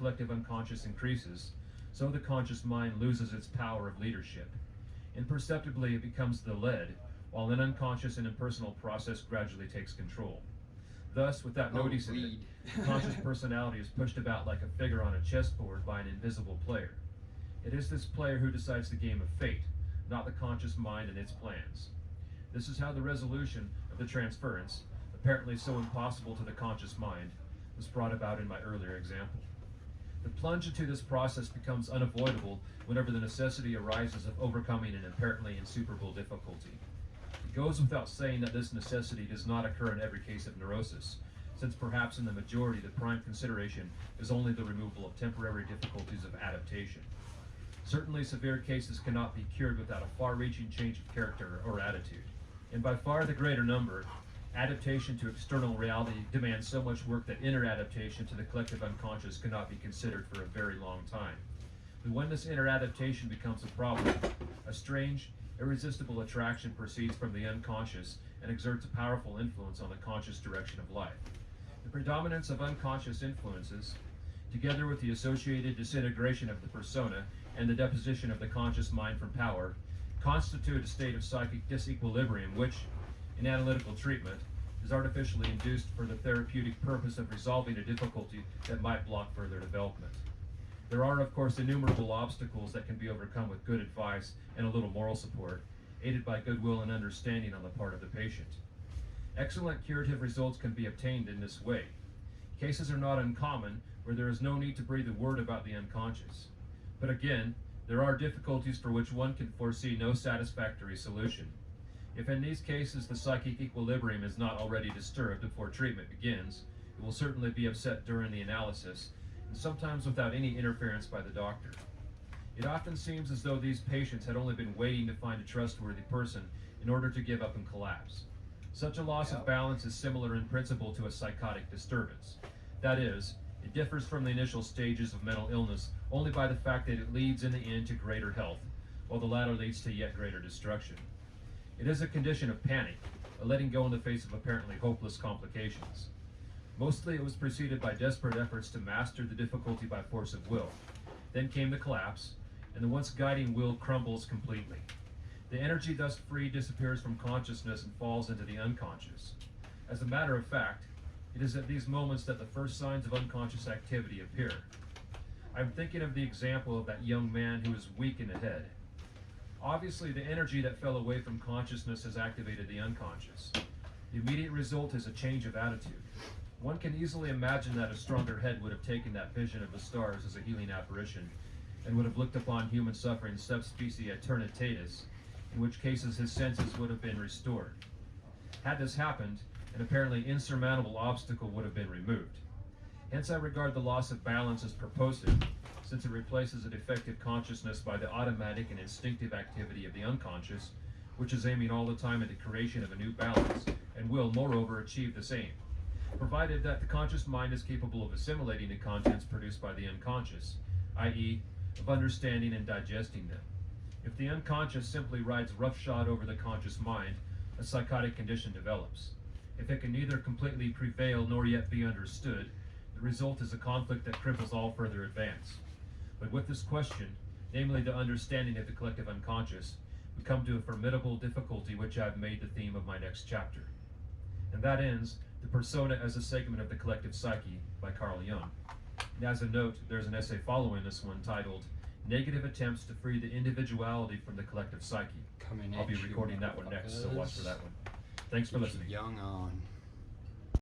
collective unconscious increases, so the conscious mind loses its power of leadership. Imperceptibly, it becomes the led, while an unconscious and impersonal process gradually takes control. Thus, without noticing it, the conscious personality is pushed about like a figure on a chessboard by an invisible player. It is this player who decides the game of fate, not the conscious mind and its plans. This is how the resolution of the transference, apparently so impossible to the conscious mind, was brought about in my earlier example. The plunge into this process becomes unavoidable whenever the necessity arises of overcoming an apparently insuperable difficulty. It goes without saying that this necessity does not occur in every case of neurosis, since perhaps in the majority the prime consideration is only the removal of temporary difficulties of adaptation. Certainly severe cases cannot be cured without a far-reaching change of character or attitude, and by far the greater number, adaptation to external reality demands so much work that inner adaptation to the collective unconscious cannot be considered for a very long time. But when this inner adaptation becomes a problem, a strange, irresistible attraction proceeds from the unconscious and exerts a powerful influence on the conscious direction of life. The predominance of unconscious influences, together with the associated disintegration of the persona and the deposition of the conscious mind from power, constitute a state of psychic disequilibrium which, in analytical treatment, is artificially induced for the therapeutic purpose of resolving a difficulty that might block further development. There are, of course, innumerable obstacles that can be overcome with good advice and a little moral support, aided by goodwill and understanding on the part of the patient. Excellent curative results can be obtained in this way. Cases are not uncommon where there is no need to breathe a word about the unconscious. But again, there are difficulties for which one can foresee no satisfactory solution. If in these cases the psychic equilibrium is not already disturbed before treatment begins, it will certainly be upset during the analysis, and sometimes without any interference by the doctor. It often seems as though these patients had only been waiting to find a trustworthy person in order to give up and collapse. Such a loss of balance is similar in principle to a psychotic disturbance. That is, it differs from the initial stages of mental illness only by the fact that it leads in the end to greater health, while the latter leads to yet greater destruction. It is a condition of panic, a letting go in the face of apparently hopeless complications. Mostly it was preceded by desperate efforts to master the difficulty by force of will. Then came the collapse, and the once guiding will crumbles completely. The energy thus freed disappears from consciousness and falls into the unconscious. As a matter of fact, it is at these moments that the first signs of unconscious activity appear. I'm thinking of the example of that young man who is weak in the head. Obviously, the energy that fell away from consciousness has activated the unconscious. The immediate result is a change of attitude. One can easily imagine that a stronger head would have taken that vision of the stars as a healing apparition, and would have looked upon human suffering sub specie aeternitatis, in which cases his senses would have been restored. Had this happened, an apparently insurmountable obstacle would have been removed. Hence I regard the loss of balance as purposive, since it replaces a defective consciousness by the automatic and instinctive activity of the unconscious, which is aiming all the time at the creation of a new balance, and will, moreover, achieve the same, provided that the conscious mind is capable of assimilating the contents produced by the unconscious, i.e., of understanding and digesting them. If the unconscious simply rides roughshod over the conscious mind, a psychotic condition develops. If it can neither completely prevail nor yet be understood, the result is a conflict that cripples all further advance. But with this question, namely the understanding of the collective unconscious, we come to a formidable difficulty which I have made the theme of my next chapter. And that ends The Persona as a Segment of the Collective Psyche by Carl Jung. And as a note, there's an essay following this one titled Negative Attempts to Free the Individuality from the Collective Psyche. I'll be recording that one next, so watch for that one. Thanks for listening. Jung on.